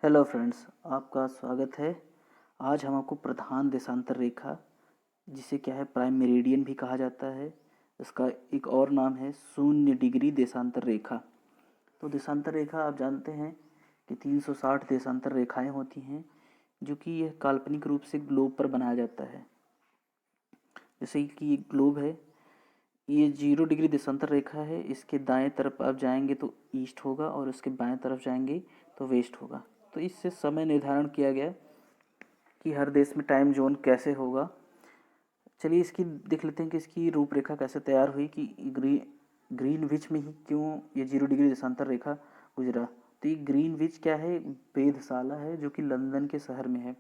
Hello friends, आपका स्वागत है। आज हम आपको प्रधान देशांतर रेखा, जिसे क्या है प्राइम मेरिडियन भी कहा जाता है, इसका एक और नाम है 0 डिग्री देशांतर रेखा। तो देशांतर रेखा आप जानते हैं कि 360 देशांतर रेखाएं होती हैं, जो कि यह काल्पनिक रूप से ग्लोब पर बनाया जाता है। जैसे कि ये ग्लोब है, ये 0 डिग्री देशांतर रेखा है। इसके दाएं तरफ आप जाएंगे तो ईस्ट होगा और इसके बाएं तरफ जाएंगे तो वेस्ट होगा। तो इससे समय निर्धारण किया गया कि हर देश में टाइम जोन कैसे होगा। चलिए इसकी देख लेते हैं कि इसकी रूपरेखा कैसे तैयार हुई कि ग्रीनविच में ही क्यों ये 0 डिग्री देशांतर रेखा गुजरा। तो ये ग्रीनविच क्या है, वेधशाला है जो कि लंदन के शहर में है।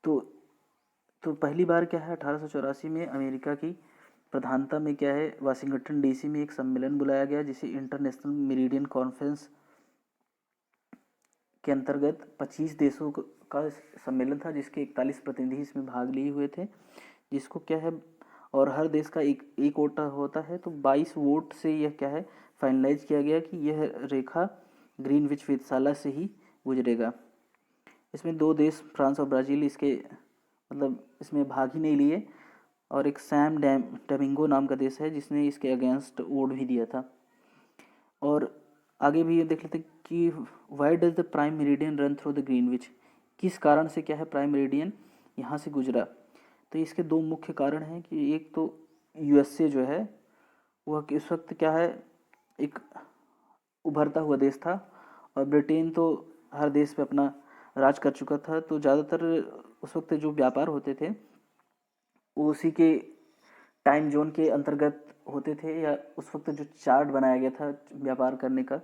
तो पहली बार क्या है 1884 में अमेरिका की प्रधानता में क्या है वाशिंगटन डीसी में एक सम्मेलन बुलाया गया, जिसे इंटरनेशनल मेरिडियन कॉन्फ्रेंस के अंतर्गत 25 देशों का सम्मेलन था, जिसके 41 प्रतिनिधि इसमें भाग लिए हुए थे। जिसको क्या है, और हर देश का एक वोट होता है, तो 22 वोट से यह क्या है फाइनलाइज किया गया कि यह रेखा ग्रीनविच वेधशाला से ही गुजरेगा। इसमें 2 देश फ्रांस और ब्राज़ील इसके इसमें भाग ही नहीं लिए, और एक सैम डोमिंगो नाम का देश है जिसने इसके अगेंस्ट वोट भी दिया था। और आगे भी ये देख लेते हैं कि why does the prime meridian run through the Greenwich, किस कारण से क्या है प्राइम मेरिडियन यहाँ से गुजरा। तो इसके 2 मुख्य कारण हैं कि एक तो यूएसए जो है वह इस वक्त क्या है एक उभरता हुआ देश था, और ब्रिटेन तो हर देश पे अपना राज कर चुका था। तो ज़्यादातर उस वक्त जो व्यापार होते थे वो उसी के टाइम जोन के अंतर्गत होते थे, या उस वक्त जो चार्ट बनाया गया था व्यापार करने का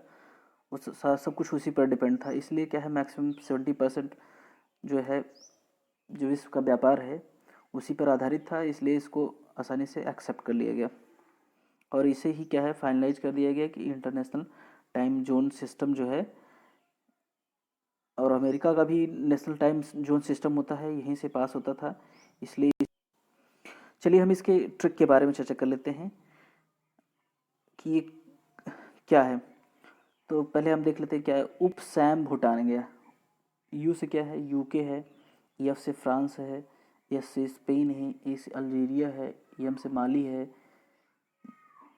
उस सब कुछ उसी पर डिपेंड था। इसलिए क्या है मैक्सिमम 70% जो है जो विश्व का व्यापार है उसी पर आधारित था, इसलिए इसको आसानी से एक्सेप्ट कर लिया गया और इसे ही क्या है फाइनलाइज कर दिया गया कि इंटरनेशनल टाइम जोन सिस्टम जो है, और अमेरिका का भी नेशनल टाइम जोन सिस्टम होता है यहीं से पास होता था। इसलिए चलिए हम इसके ट्रिक के बारे में चर्चा कर लेते हैं कि ये क्या है। तो पहले हम देख लेते हैं क्या है उप सैम भूटान गया। यू से क्या है यूके है, एफ से फ्रांस है, एस से स्पेन है, ए से अल्जीरिया है, एम से माली है,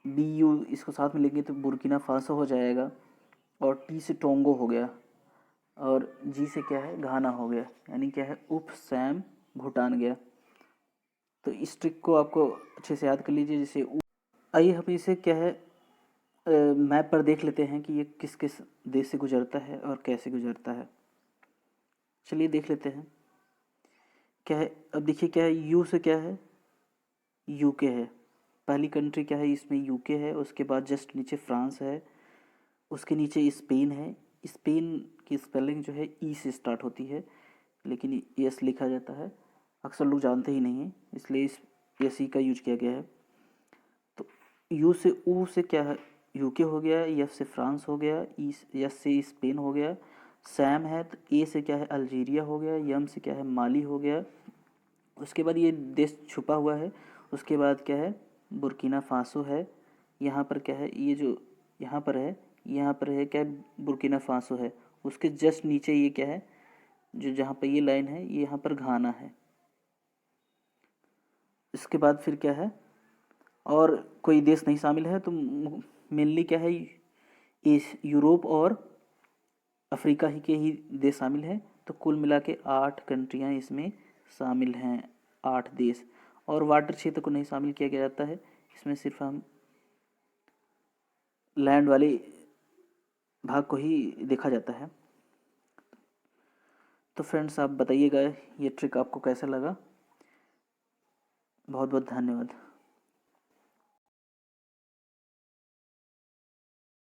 बी यू इसको साथ में लेंगे तो बुर्किना फासो हो जाएगा, और टी से टोंगो हो गया, और जी से क्या है घाना हो गया। यानी क्या है उप सैम भूटान गया। तो इस ट्रिक को आपको अच्छे से याद कर लीजिए। जैसे आइए हम इसे क्या है मैप पर देख लेते हैं कि ये किस किस देश से गुजरता है और कैसे गुजरता है। चलिए देख लेते हैं क्या है। अब देखिए क्या है यू से क्या है यूके है, पहली कंट्री क्या है इसमें यूके है, उसके बाद जस्ट नीचे फ्रांस है, उसके नीचे स्पेन है। स्पेन की स्पेलिंग जो है ई से स्टार्ट होती है, लेकिन एस लिखा जाता है, अक्सर लोग जानते ही नहीं हैं, इसलिए इस एस ई का यूज किया गया है। तो यू से ऊ से क्या है यूके हो गया, एफ से फ्रांस हो गया, ई एस से स्पेन हो गया, सैम है तो ए से क्या है अल्जीरिया हो गया, यम से क्या है माली हो गया। उसके बाद ये देश छुपा हुआ है, उसके बाद क्या है बुर्किना फासो है। यहाँ पर क्या है ये जो यहाँ पर है, यहाँ पर है क्या है बुर्किना फासो है। उसके जस्ट नीचे ये क्या है जो जहाँ पर ये लाइन है ये यहाँ पर घाना है। इसके बाद फिर क्या है और कोई देश नहीं शामिल है, तो मेनली क्या है इस यूरोप और अफ्रीका ही के ही देश शामिल हैं। तो कुल मिला के 8 कंट्रियाँ इसमें शामिल हैं, 8 देश। और वाटर क्षेत्र को नहीं शामिल किया गया जाता है, इसमें सिर्फ हम लैंड वाले भाग को ही देखा जाता है। तो फ्रेंड्स आप बताइएगा ये ट्रिक आपको कैसा लगा। बहुत बहुत धन्यवाद।